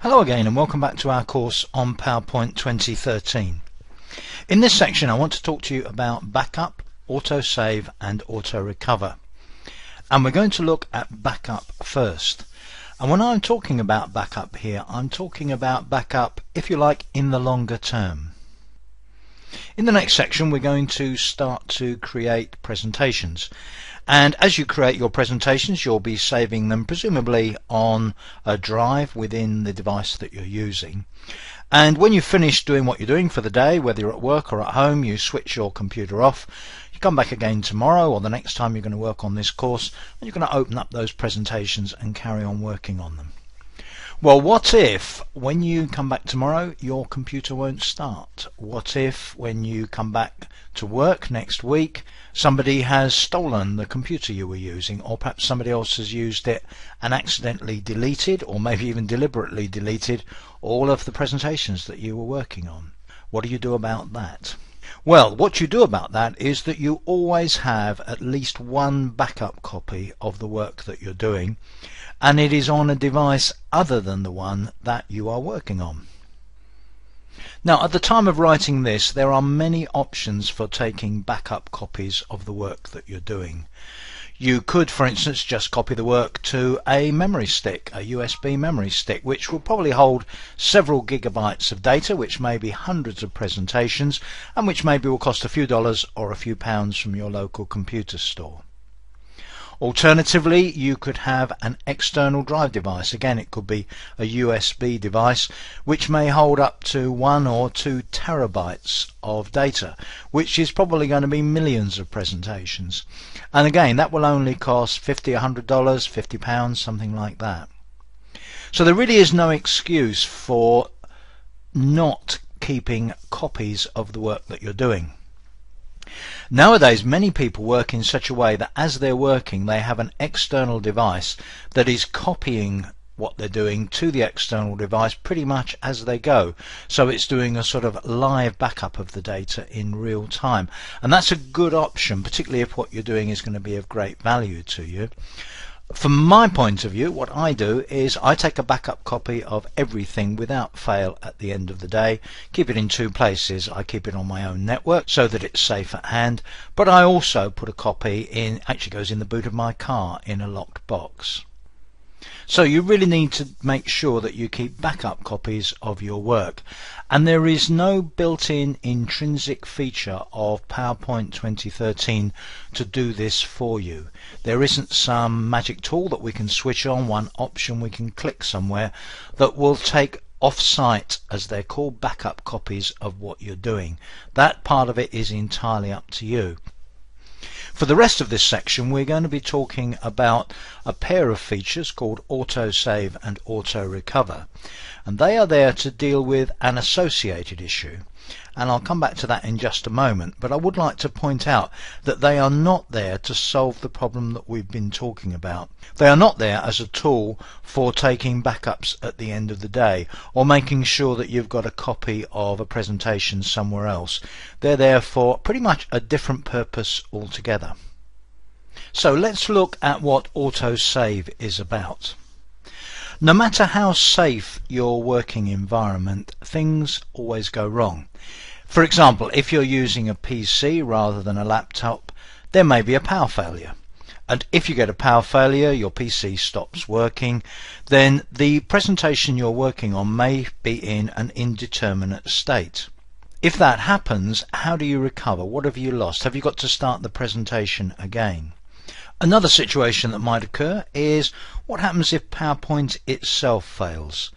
Hello again and welcome back to our course on PowerPoint 2013. In this section I want to talk to you about backup, autosave and auto-recover. And we're going to look at backup first. And when I'm talking about backup here, I'm talking about backup, if you like, in the longer term. In the next section we're going to start to create presentations. And as you create your presentations, you'll be saving them presumably on a drive within the device that you're using. And when you've finished doing what you're doing for the day, whether you're at work or at home, you switch your computer off. You come back again tomorrow or the next time you're going to work on this course, and you're going to open up those presentations and carry on working on them. Well, what if when you come back tomorrow your computer won't start? What if when you come back to work next week somebody has stolen the computer you were using, or perhaps somebody else has used it and accidentally deleted, or maybe even deliberately deleted, all of the presentations that you were working on? What do you do about that? Well, what you do about that is that you always have at least one backup copy of the work that you're doing, and it is on a device other than the one that you are working on. Now, at the time of writing this, there are many options for taking backup copies of the work that you're doing. You could, for instance, just copy the work to a memory stick, a USB memory stick, which will probably hold several gigabytes of data, which may be hundreds of presentations, and which maybe will cost a few dollars or a few pounds from your local computer store. Alternatively, you could have an external drive device. Again, it could be a USB device which may hold up to 1 or 2 terabytes of data, which is probably going to be millions of presentations. And again, that will only cost $50, $100, £50, something like that. So there really is no excuse for not keeping copies of the work that you're doing. Nowadays, many people work in such a way that as they're working, they have an external device that is copying what they're doing to the external device pretty much as they go. So it's doing a sort of live backup of the data in real time. And that's a good option, particularly if what you're doing is going to be of great value to you. From my point of view, what I do is I take a backup copy of everything without fail at the end of the day, keep it in 2 places. I keep it on my own network so that it's safe at hand, but I also put a copy in, actually goes in the boot of my car in a locked box. So you really need to make sure that you keep backup copies of your work. And there is no built-in intrinsic feature of PowerPoint 2013 to do this for you. There isn't some magic tool that we can switch on, one option we can click somewhere that will take off-site, as they're called, backup copies of what you're doing. That part of it is entirely up to you. For the rest of this section we're going to be talking about a pair of features called AutoSave and AutoRecover, and they are there to deal with an associated issue, and I'll come back to that in just a moment. But I would like to point out that they are not there to solve the problem that we've been talking about. They are not there as a tool for taking backups at the end of the day or making sure that you've got a copy of a presentation somewhere else. They're there for pretty much a different purpose altogether. So let's look at what AutoSave is about. No matter how safe your working environment, things always go wrong. For example, if you're using a PC rather than a laptop, there may be a power failure. And if you get a power failure, your PC stops working, then the presentation you're working on may be in an indeterminate state. If that happens, how do you recover? What have you lost? Have you got to start the presentation again? Another situation that might occur is what happens if PowerPoint itself fails.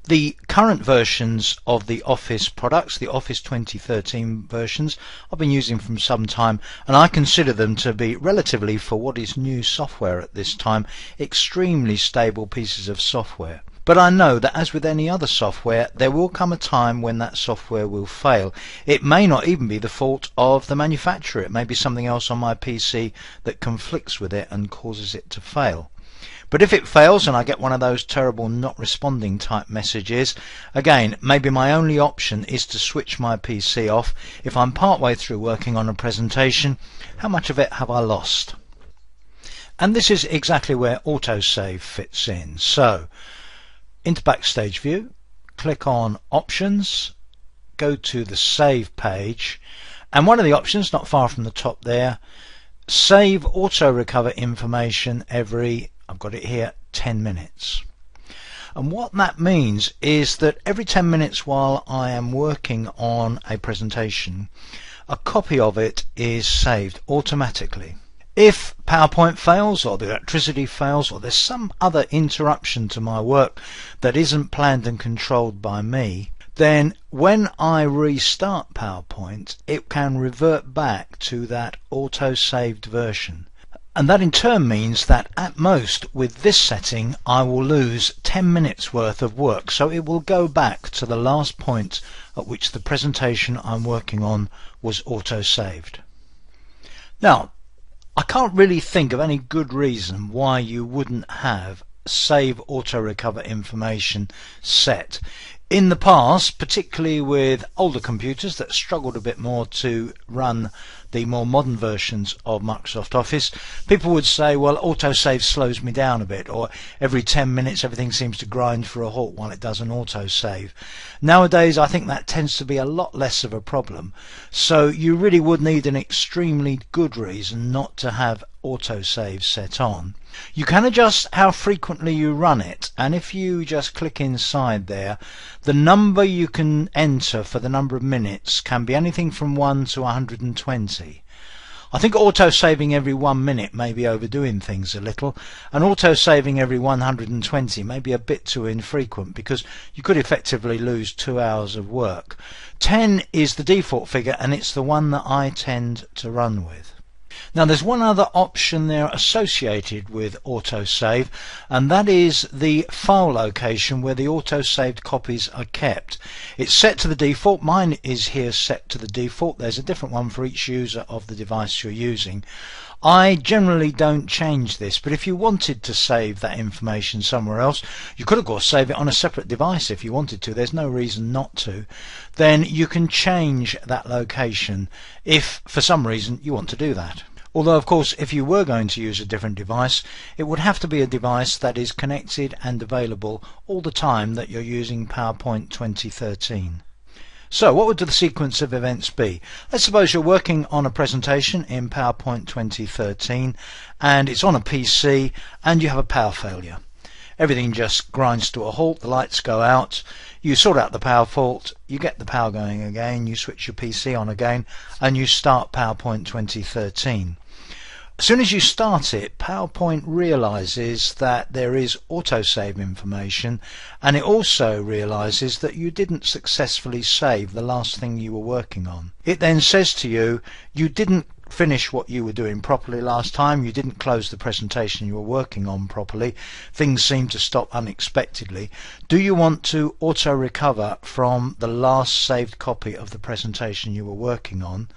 The current versions of the Office products, the Office 2013 versions, I've been using for some time, and I consider them to be relatively, for what is new software at this time, extremely stable pieces of software. But I know that as with any other software, there will come a time when that software will fail. It may not even be the fault of the manufacturer. It may be something else on my PC that conflicts with it and causes it to fail. But if it fails and I get one of those terrible not responding type messages, again, maybe my only option is to switch my PC off. If I'm partway through working on a presentation, how much of it have I lost? And this is exactly where AutoSave fits in. So into Backstage View, click on Options, go to the Save page, and one of the options not far from the top there, Save AutoRecover information every, I've got it here, 10 minutes. And what that means is that every 10 minutes while I am working on a presentation, a copy of it is saved automatically. If PowerPoint fails, or the electricity fails, or there's some other interruption to my work that isn't planned and controlled by me, then when I restart PowerPoint, it can revert back to that auto-saved version. And that in turn means that at most with this setting I will lose 10 minutes worth of work, so it will go back to the last point at which the presentation I'm working on was auto-saved. Now, I can't really think of any good reason why you wouldn't have Save AutoRecover information set. In the past, particularly with older computers that struggled a bit more to run the more modern versions of Microsoft Office, people would say, well, autosave slows me down a bit, or every 10 minutes everything seems to grind for a halt while it does an autosave. Nowadays I think that tends to be a lot less of a problem, so you really would need an extremely good reason not to have autosave set on. You can adjust how frequently you run it, and if you just click inside there, the number you can enter for the number of minutes can be anything from 1 to 120. I think auto-saving every 1 minute may be overdoing things a little, and auto-saving every 120 may be a bit too infrequent, because you could effectively lose 2 hours of work. 10 is the default figure, and it's the one that I tend to run with. Now there's one other option there associated with autosave, and that is the file location where the autosaved copies are kept. It's set to the default. Mine is here set to the default. There's a different one for each user of the device you're using. I generally don't change this, but if you wanted to save that information somewhere else, you could of course save it on a separate device if you wanted to. There's no reason not to. Then you can change that location if for some reason you want to do that. Although of course if you were going to use a different device, it would have to be a device that is connected and available all the time that you're using PowerPoint 2013. So what would the sequence of events be? Let's suppose you're working on a presentation in PowerPoint 2013 and it's on a PC and you have a power failure. Everything just grinds to a halt, the lights go out, you sort out the power fault, you get the power going again, you switch your PC on again, and you start PowerPoint 2013. As soon as you start it, PowerPoint realizes that there is autosave information, and it also realizes that you didn't successfully save the last thing you were working on. It then says to you, you didn't finish what you were doing properly last time, you didn't close the presentation you were working on properly, things seem to stop unexpectedly. Do you want to auto recover from the last saved copy of the presentation you were working on?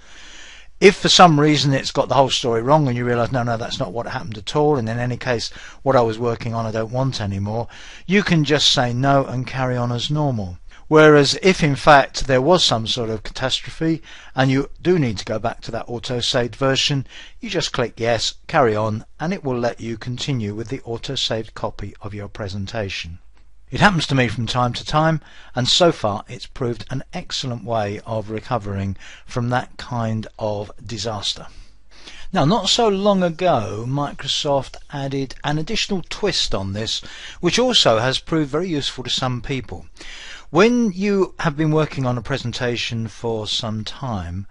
If for some reason it's got the whole story wrong and you realise no, that's not what happened at all, and in any case what I was working on I don't want anymore, you can just say no and carry on as normal. Whereas if in fact there was some sort of catastrophe and you do need to go back to that auto-saved version, you just click yes, carry on, and it will let you continue with the auto-saved copy of your presentation. It happens to me from time to time, and so far it's proved an excellent way of recovering from that kind of disaster. Now, not so long ago, Microsoft added an additional twist on this, which also has proved very useful to some people. When you have been working on a presentation for some time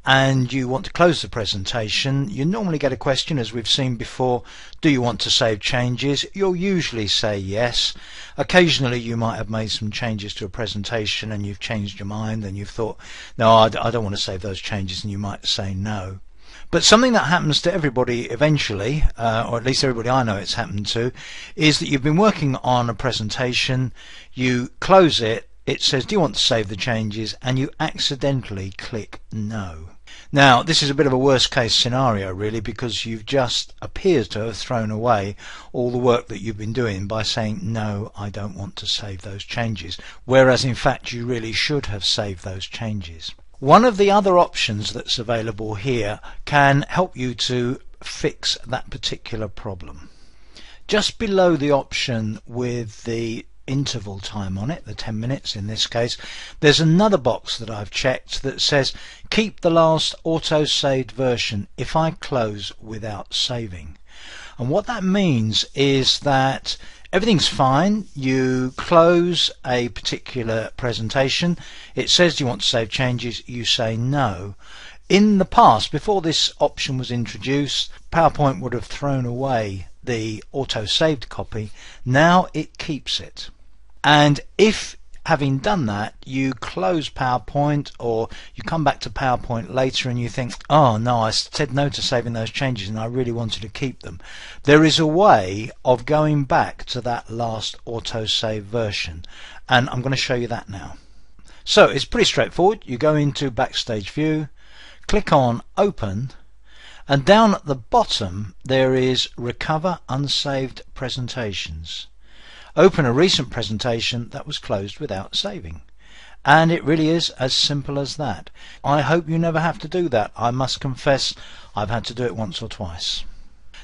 and you want to close the presentation, you normally get a question, as we've seen before, do you want to save changes? You'll usually say yes. Occasionally you might have made some changes to a presentation and you've changed your mind and you've thought, no, I don't want to save those changes, and you might say no. But something that happens to everybody eventually, or at least everybody I know it's happened to, is that you've been working on a presentation, you close it, it says do you want to save the changes, and you accidentally click no. Now this is a bit of a worst case scenario really, because you've just appeared to have thrown away all the work that you've been doing by saying no, I don't want to save those changes, whereas in fact you really should have saved those changes. One of the other options that's available here can help you to fix that particular problem. Just below the option with the interval time on it, the 10 minutes in this case, there's another box that I've checked that says keep the last auto-saved version if I close without saving. And what that means is that everything's fine, you close a particular presentation, it says do you want to save changes, you say no. In the past, before this option was introduced, PowerPoint would have thrown away the auto-saved copy. Now it keeps it. And if, having done that, you close PowerPoint or you come back to PowerPoint later and you think, oh no, I said no to saving those changes and I really wanted to keep them, there is a way of going back to that last auto-save version, and I'm going to show you that now. So it's pretty straightforward. You go into Backstage View, click on Open, and down at the bottom there is Recover Unsaved Presentations. Open a recent presentation that was closed without saving. And it really is as simple as that. I hope you never have to do that. I must confess I've had to do it once or twice.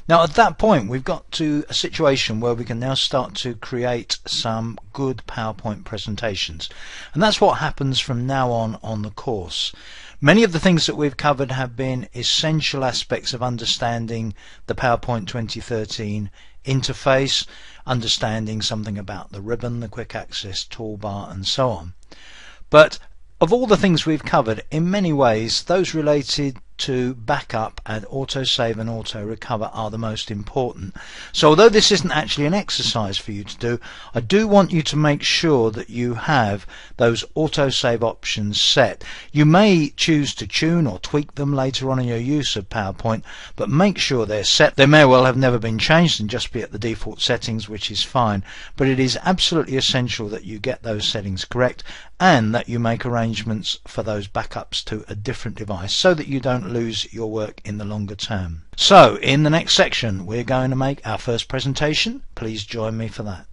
Now at that point we've got to a situation where we can now start to create some good PowerPoint presentations. And that's what happens from now on the course. Many of the things that we've covered have been essential aspects of understanding the PowerPoint 2013 interface, understanding something about the ribbon, the quick access toolbar and so on. But of all the things we've covered, in many ways those related to backup and autosave and auto-recover are the most important. So although this isn't actually an exercise for you to do, I do want you to make sure that you have those autosave options set. You may choose to tune or tweak them later on in your use of PowerPoint, but make sure they're set. They may well have never been changed and just be at the default settings, which is fine, but it is absolutely essential that you get those settings correct and that you make arrangements for those backups to a different device so that you don't lose your work in the longer term. So in the next section we're going to make our first presentation. Please join me for that.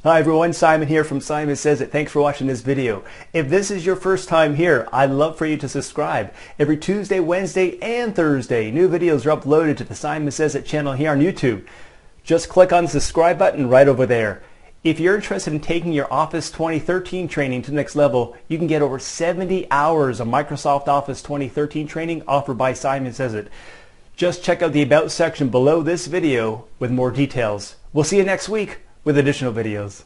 Hi everyone, Simon here from Simon Says It. Thanks for watching this video. If this is your first time here, I'd love for you to subscribe. Every Tuesday, Wednesday, and Thursday, new videos are uploaded to the Simon Says It channel here on YouTube. Just click on the subscribe button right over there. If you're interested in taking your Office 2013 training to the next level, you can get over 70 hours of Microsoft Office 2013 training offered by Simon Says It. Just check out the About section below this video with more details. We'll see you next week with additional videos.